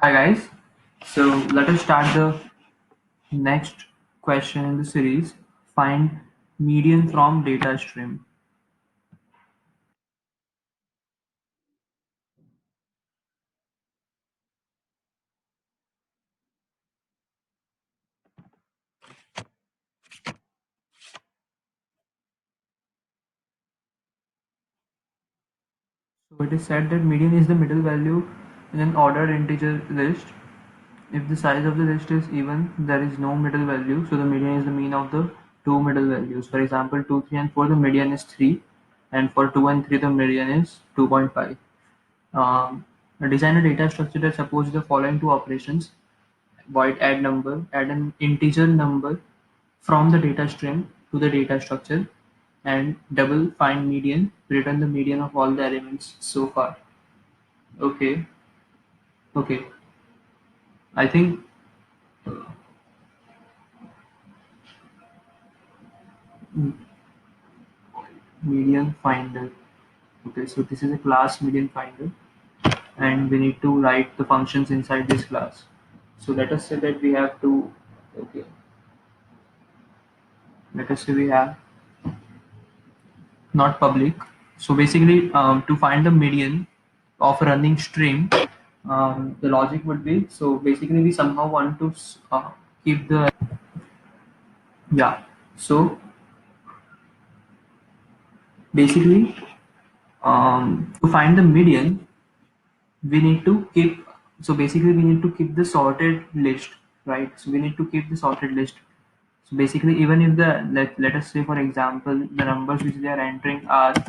Hi guys. So let us start the next question in the series. Find median from data stream. So it is said that median is the middle value in an ordered integer list. If the size of the list is even, there is no middle value. So the median is the mean of the two middle values. For example, 2, 3 and 4 the median is 3, and for 2 and 3 the median is 2.5. Um, Design a data structure that supports the following two operations: void add number, add an integer number from the data stream to the data structure, and double find median, return the median of all the elements so far. Okay, okay. I think mm, median finder. Okay, so this is a class median finder, and we need to write the functions inside this class. So let us say that we have to, okay, let us say we have not public. So basically, to find the median of a running stream, the logic would be, so basically we somehow want to keep the, yeah. So basically, to find the median, we need to keep. So basically, we need to keep the sorted list, right? So we need to keep the sorted list. So basically, even if the let us say for example the numbers which they are entering are 2,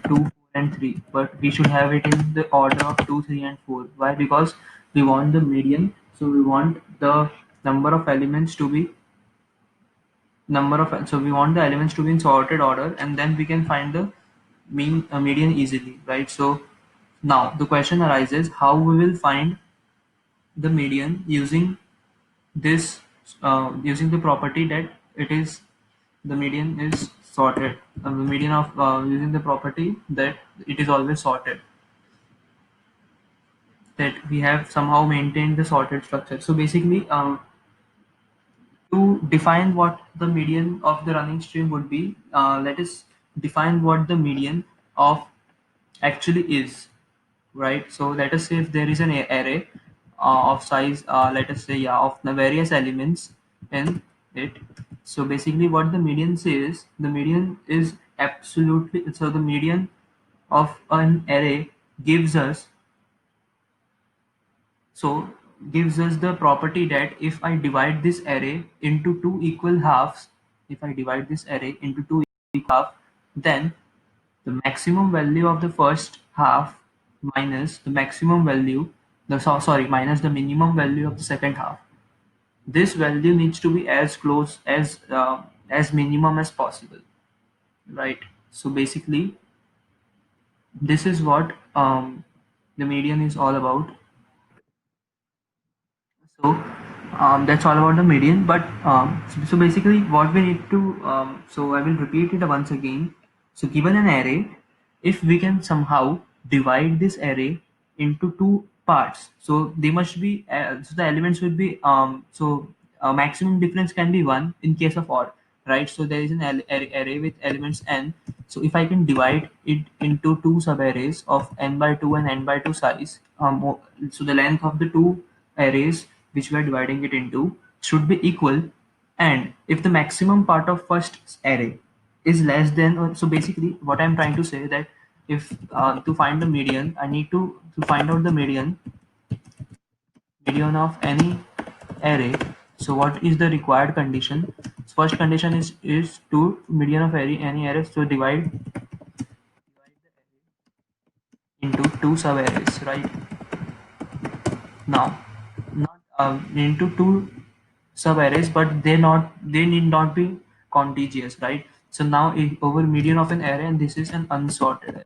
4, and 3, but we should have it in the order of 2, 3, and 4. Why? Because we want the median, so we want the number of elements to be so we want the elements to be in sorted order, and then we can find the median easily, right? So now the question arises: how we will find the median this using the property that it is the median is sorted, the median of using the property that it is always sorted, that we have somehow maintained the sorted structure. So basically, to define what the median of the running stream would be, let us define what the median of actually is, right? So let us say if there is an array of size, let us say, yeah, of the various elements in it. So basically, what the median says, the median is absolutely, so the median of an array gives us so gives us the property that if I divide this array into two equal halves, if I divide this array into two equal halves, then the maximum value of the first half minus the maximum value, sorry, minus the minimum value of the second half. This value needs to be as close as minimum as possible, right? So basically, this is what the median is all about. So that's all about the median. But so basically, what we need to so I will repeat it once again. So given an array, if we can somehow divide this array into two parts, so they must be so the elements would be maximum difference can be one in case of odd, right? So there is an array with elements n. So if I can divide it into two subarrays of n by 2 and n by 2 size, so the length of the two arrays which we are dividing it into should be equal, and if the maximum part of first array is less than, or so basically what I'm trying to say that if to find the median, I need to find out the median of any array. So what is the required condition? First condition is to median of any array, so divide into two sub arrays, right? Now, not into two sub-arrays, but they need not be contiguous, right? So now over median of an array, and this is an unsorted array.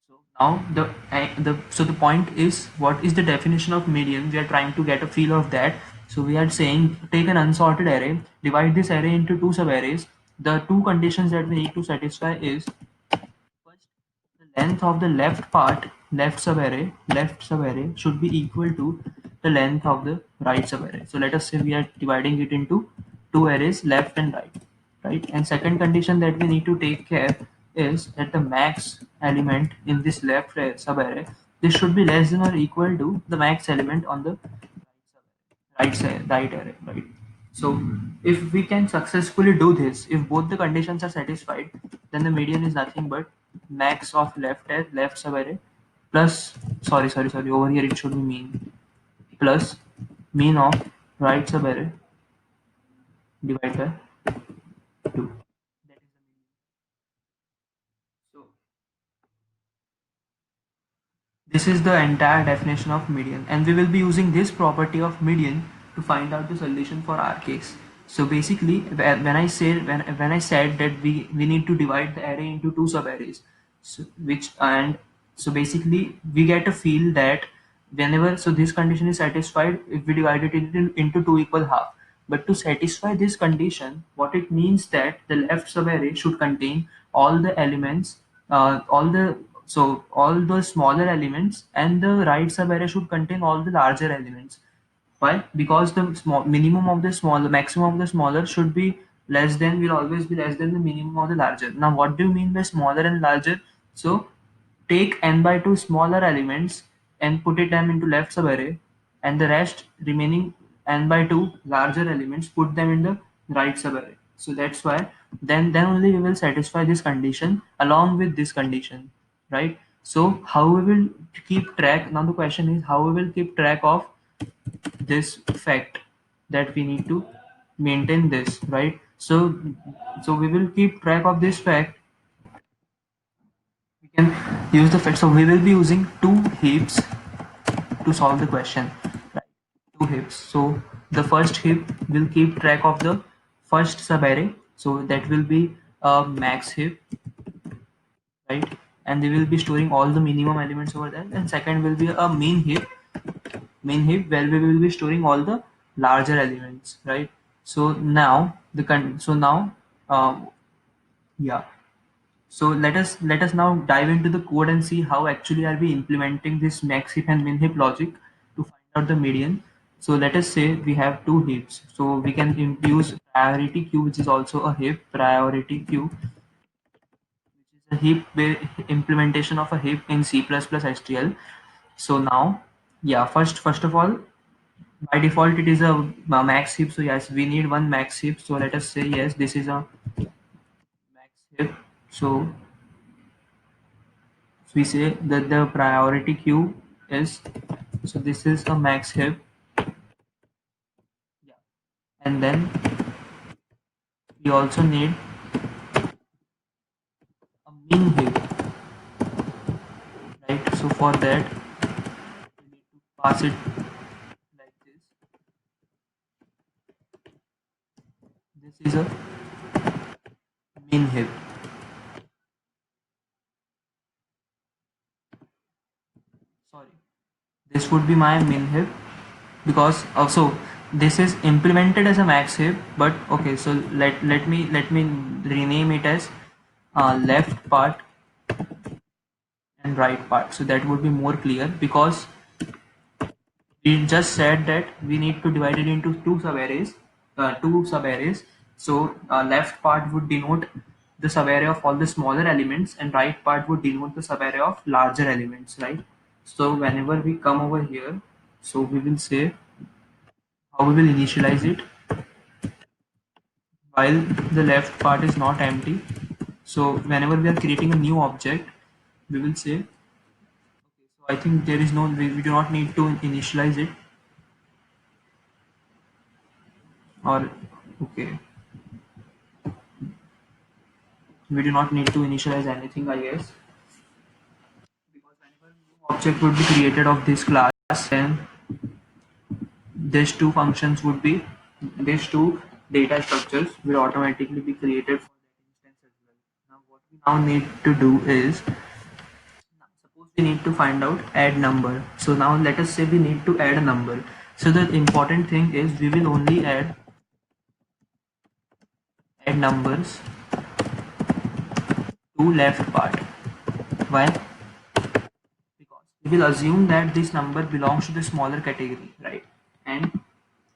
So now the point is, what is the definition of median? We are trying to get a feel of that. So we are saying take an unsorted array, divide this array into two sub-arrays. The two conditions that we need to satisfy is, first, length of the left subarray should be equal to the length of the right subarray. So let us say we are dividing it into two arrays, left and right, right? And second condition that we need to take care is that the max element in this left subarray, this should be less than or equal to the max element on the right array, right? So if we can successfully do this, if both the conditions are satisfied, then the median is nothing but max of left subarray plus, sorry, over here it should be mean, plus mean of right subarray divided by 2. That is the median. So this is the entire definition of median, and we will be using this property of median to find out the solution for our case. So basically, when I said that we need to divide the array into two subarrays, so which and so basically we get a feel that whenever, so this condition is satisfied if we divide it into two equal half. But to satisfy this condition, what it means that the left subarray should contain all the elements, all the so all the smaller elements, and the right subarray should contain all the larger elements. Why? Because the small minimum of the smaller, maximum of the smaller should be less than, will always be less than the minimum of the larger. Now, what do you mean by smaller and larger? So, take n by 2 smaller elements and put it them into left subarray, and the rest remaining n by 2 larger elements, put them in the right subarray. So that's why then only we will satisfy this condition along with this condition, right? So how we will keep track, now the question is how we will keep track of this fact that we need to maintain this, right? So we will keep track of this fact. We can use the fact, so we will be using two heaps to solve the question, right? Two heaps. So the first heap will keep track of the first subarray, so that will be a max heap, right? And they will be storing all the minimum elements over there. And second will be a mean heap where we will be storing all the larger elements, right? So now um, yeah, so let us now dive into the code and see how actually are we implementing this max heap and min heap logic to find out the median. So let us say we have two heaps, so we can use priority queue, which is also a heap, priority queue, which is a implementation of a heap in C++, HTL. So now, yeah, first of all, by default it is a max heap, so yes, we need one max heap. So let us say yes, this is a max heap. So we say that the priority queue is, so this is a max heap, yeah, and then we also need a min heap, right? So for that we need to pass it like this is a min heap, sorry, this would be my min heap, because also this is implemented as a max heap, but okay, so let me rename it as left part and right part, so that would be more clear, because we just said that we need to divide it into two subarrays. So left part would denote the subarray of all the smaller elements, and right part would denote the subarray of larger elements, right? So whenever we come over here, so we will say how we will initialize it while the left part is not empty. So whenever we are creating a new object, we will say, so I think there is no, we do not need to initialize it, or okay, we do not need to initialize anything, I guess, because whenever a new object would be created of this class, then these two functions would be, these two data structures will automatically be created for that instance as well. Now what we now need to do is, suppose we need to find out add number. So now let us say we need to add a number. So the important thing is we will only add numbers to left part, Why? Because we will assume that this number belongs to the smaller category, right? And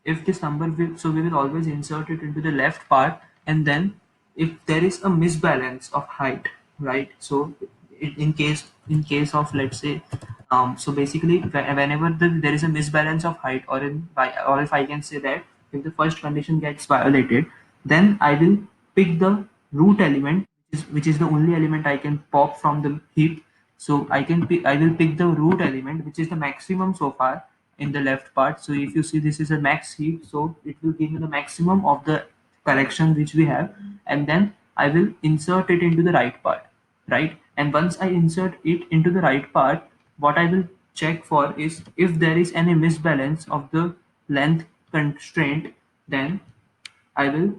if this number will, so we will always insert it into the left part, and then if there is a misbalance of height, right? So in case of, let's say, so basically whenever there is a misbalance of height, or if I can say that if the first condition gets violated, then I will pick the root element, which is the only element I can pop from the heap. So I will pick the root element, which is the maximum so far in the left part. So if you see, this is a max heap, so it will give me the maximum of the collection which we have, and then I will insert it into the right part, right? And once I insert it into the right part, what I will check for is if there is any misbalance of the length constraint, then I will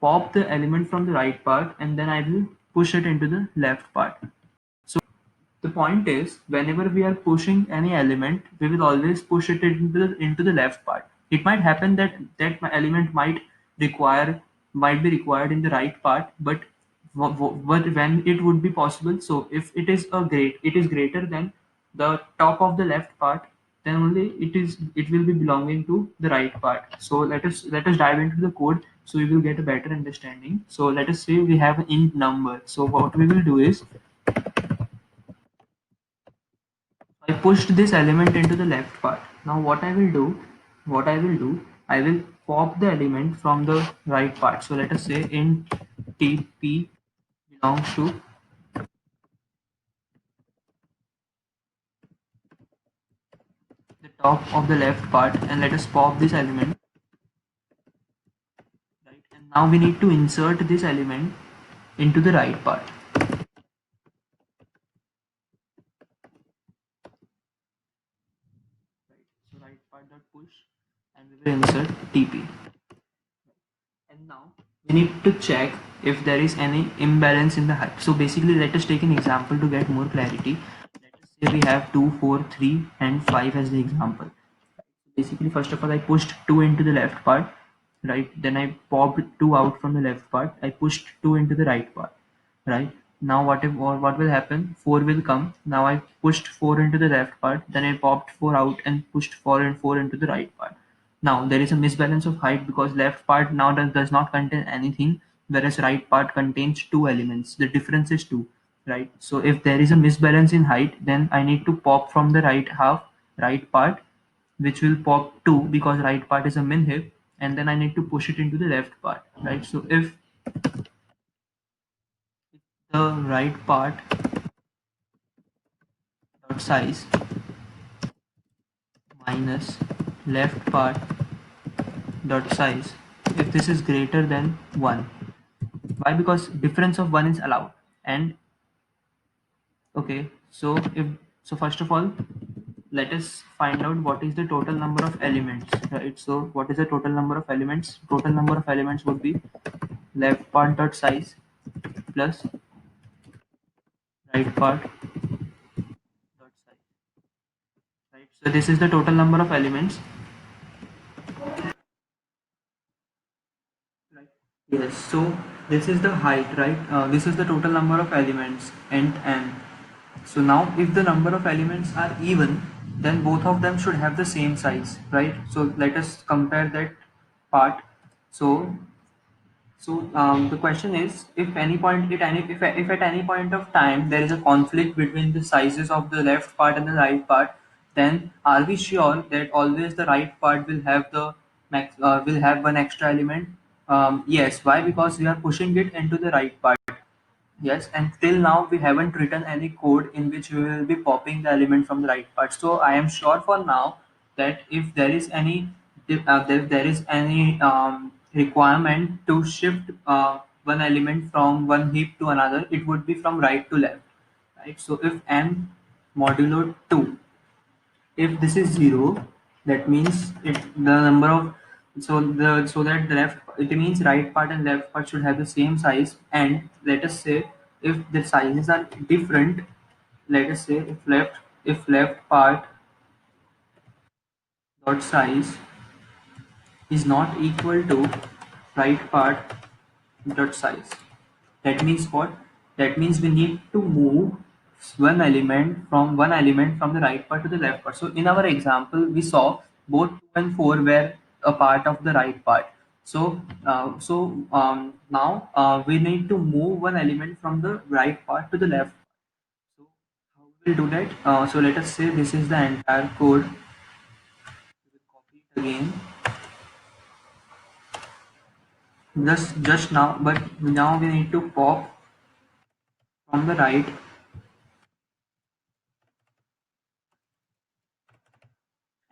pop the element from the right part, and then I will push it into the left part. So the point is, whenever we are pushing any element, we will always push it into the left part. It might happen that element might be required in the right part, but when it would be possible. So if it is greater than the top of the left part, then only it will be belonging to the right part. So let us dive into the code, so we will get a better understanding. So let us say we have an int number. So what we will do is, I pushed this element into the left part. Now I will pop the element from the right part. So let us say int tp belongs to the top of the left part, and let us pop this element, right? And now we need to insert this element into the right part. Right. So right part dot push, and we will insert tp. And now we need to check if there is any imbalance in the height. So basically, let us take an example to get more clarity. Let us say we have 2, 4, 3, and 5 as the example. Basically, first of all, I pushed 2 into the left part, right? Then I popped 2 out from the left part. I pushed 2 into the right part, right? Now what will happen? 4 will come. Now I pushed 4 into the left part. Then I popped 4 out and pushed 4 into the right part. Now there is a misbalance of height because left part now does not contain anything, whereas right part contains two elements. The difference is 2, right? So if there is a misbalance in height, then I need to pop from the right part, which will pop 2 because right part is a min heap, and then I need to push it into the left part, right? So if the right part dot size minus left part dot size, if this is greater than 1. Why? Because difference of 1 is allowed. And okay, so if so first of all, let us find out what is the total number of elements, right? So what is the total number of elements? Total number of elements would be left part dot size plus right part dot size, right? So this is the total number of elements, right? Yes, so this is the height, right? This is the total number of elements, int n. So now if the number of elements are even, then both of them should have the same size, right? So let us compare that part. So the question is, if any point at any if at any point of time there is a conflict between the sizes of the left part and the right part, then are we sure that always the right part will have will have one extra element? Yes. Why? Because we are pushing it into the right part. Yes, and till now we haven't written any code in which we will be popping the element from the right part. So I am sure for now that if there is any requirement to shift one element from one heap to another, it would be from right to left, right? So if n modulo 2, if this is 0, that means it the number of so that the left, it means right part and left part should have the same size. And let us say if the sizes are different, let us say if left part dot size is not equal to right part dot size, that means what? That means we need to move one element from the right part to the left part. So in our example, we saw both 2 and 4 were a part of the right part. Now we need to move one element from the right part to the left. So how we will do that? So let us say this is the entire code. We will copy it again. Just now, but now we need to pop from the right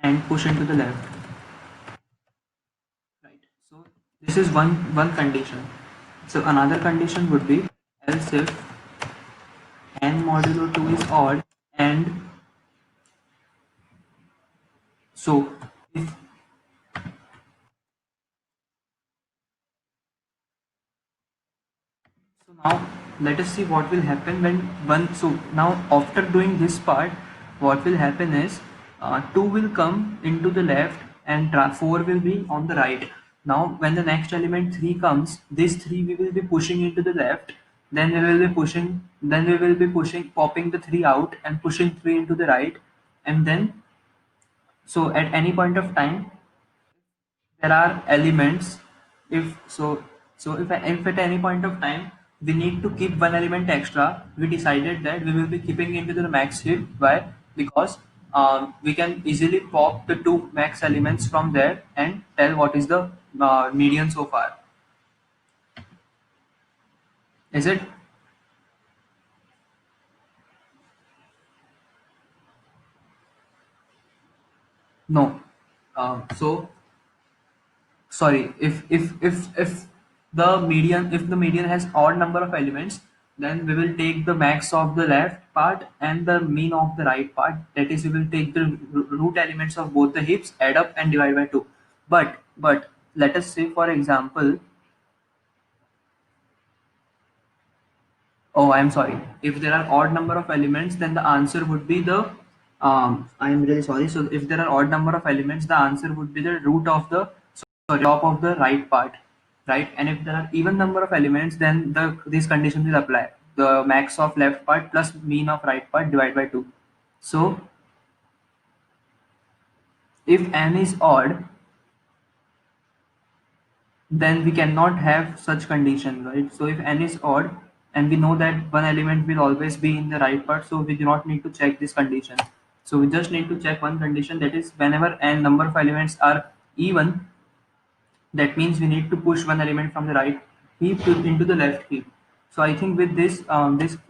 and push into the left. Right. So this is one condition. So another condition would be else if n modulo 2 is odd, and so if so now let us see what will happen when one. So now after doing this part, what will happen is 2 will come into the left and 4 will be on the right. Now when the next element 3 comes, this 3 we will be pushing into the left, then we will be pushing popping the 3 out and pushing 3 into the right. And then so at any point of time there are elements. If at any point of time we need to keep one element extra, we decided that we will be keeping into the max heap. Why? Because we can easily pop the two max elements from there and tell what is the median so far. Is it? No. So sorry, if the median has odd number of elements, then we will take the max of the left part and the mean of the right part. That is, we will take the root elements of both the heaps, add up and divide by 2. But let us say for example, oh, I'm sorry. If there are odd number of elements, then the answer would be the. I'm really sorry. So if there are odd number of elements, the answer would be the root of the top of the right part, right? And if there are even number of elements, then these conditions will apply. The max of left part plus mean of right part divided by 2. So if n is odd, then we cannot have such condition, right? So if n is odd and we know that one element will always be in the right part, so we do not need to check this condition. So we just need to check one condition, that is whenever n number of elements are even, that means we need to push one element from the right heap into the left heap. So I think with this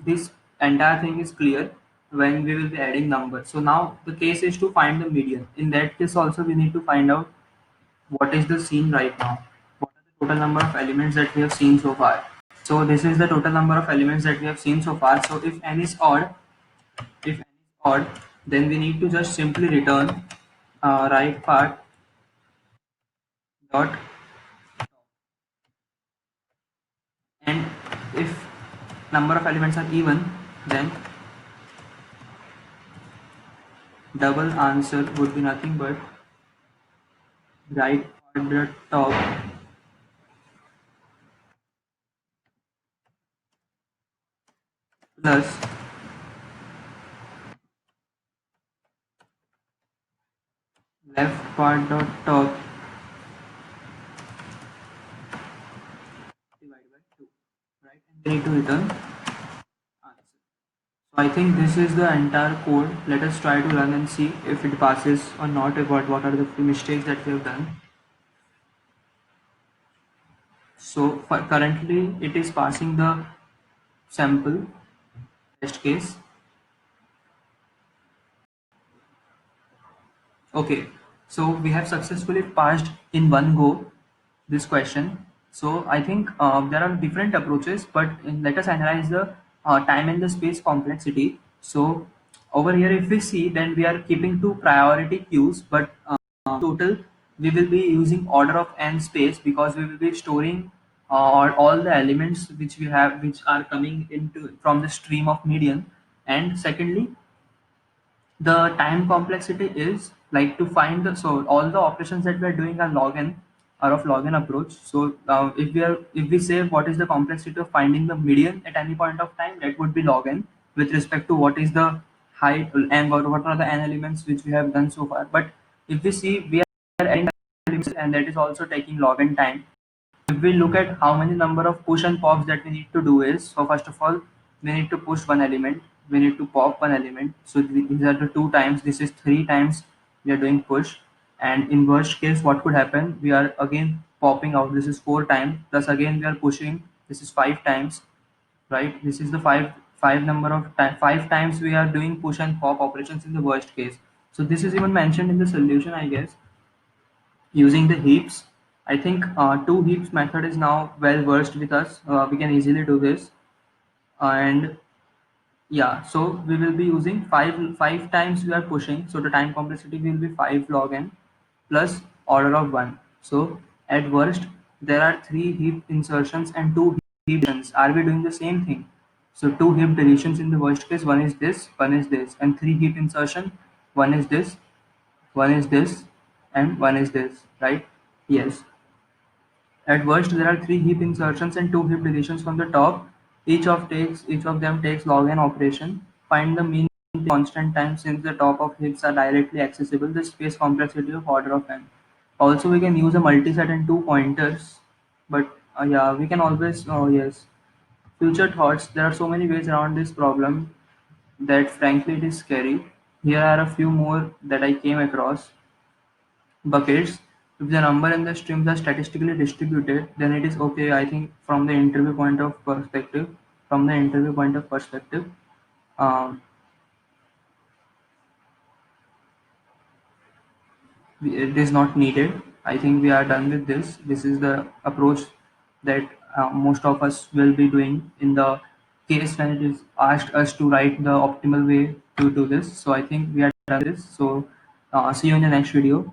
this entire thing is clear when we will be adding numbers. So now the case is to find the median. In that case also we need to find out what is the scene right now, what are the total number of elements that we have seen so far. So this is the total number of elements that we have seen so far. So if n is odd, then we need to just simply return right part dot, and if number of elements are even, then double answer would be nothing but right part dot top plus left part dot top divided by 2, right? And we need to return answer. So I think this is the entire code. Let us try to run and see if it passes or not. What are the mistakes that we have done. So currently it is passing the sample test case. Okay, so we have successfully passed in one go this question. So I think there are different approaches, but let us analyze the time and the space complexity. So over here, if we see, then we are keeping two priority queues, but total we will be using order of n space, because we will be storing all the elements which we have, which are coming into from the stream of median. And secondly, the time complexity is like to find the, so all the operations that we are doing are log n, are of log n approach. So if we say what is the complexity of finding the median at any point of time, that would be log n. with respect to what is the height and what are the n elements which we have done so far. But if we see, we are adding elements, and that is also taking log n time. If we look at how many number of push and pops that we need to do is, so first of all, we need to push one element, we need to pop one element. So these are the two times, this is three times we are doing push. And in worst case, what could happen? We are again popping out, this is four times, plus again we are pushing, this is five times, right? This is the five number of time, five times we are doing push and pop operations in the worst case. So this is even mentioned in the solution, I guess, using the heaps. I think two heaps method is now well versed with us. We can easily do this. And yeah, so we will be using five times we are pushing. So the time complexity will be 5 log n plus order of 1. So at worst, there are three heap insertions and two heap deletions. Are we doing the same thing? So two heap deletions in the worst case, one is this, and three heap insertion, one is this, one is this, and one is this, right? Yes. At worst, there are three heap insertions and two heap deletions from the top. Each of them takes log n operation. Find the mean constant time since the top of heaps are directly accessible. The space complexity of order of n. Also, we can use a multiset and two pointers. But yeah, we can always. Oh yes. Future thoughts. There are so many ways around this problem that frankly it is scary. Here are a few more that I came across. Buckets. If the number and the streams are statistically distributed, then it is okay. I think from the interview point of perspective, from the interview point of perspective, um, it is not needed. I think we are done with this. This is the approach that most of us will be doing in the case when it is asked us to write the optimal way to do this. So I think we are done with this. So see you in the next video.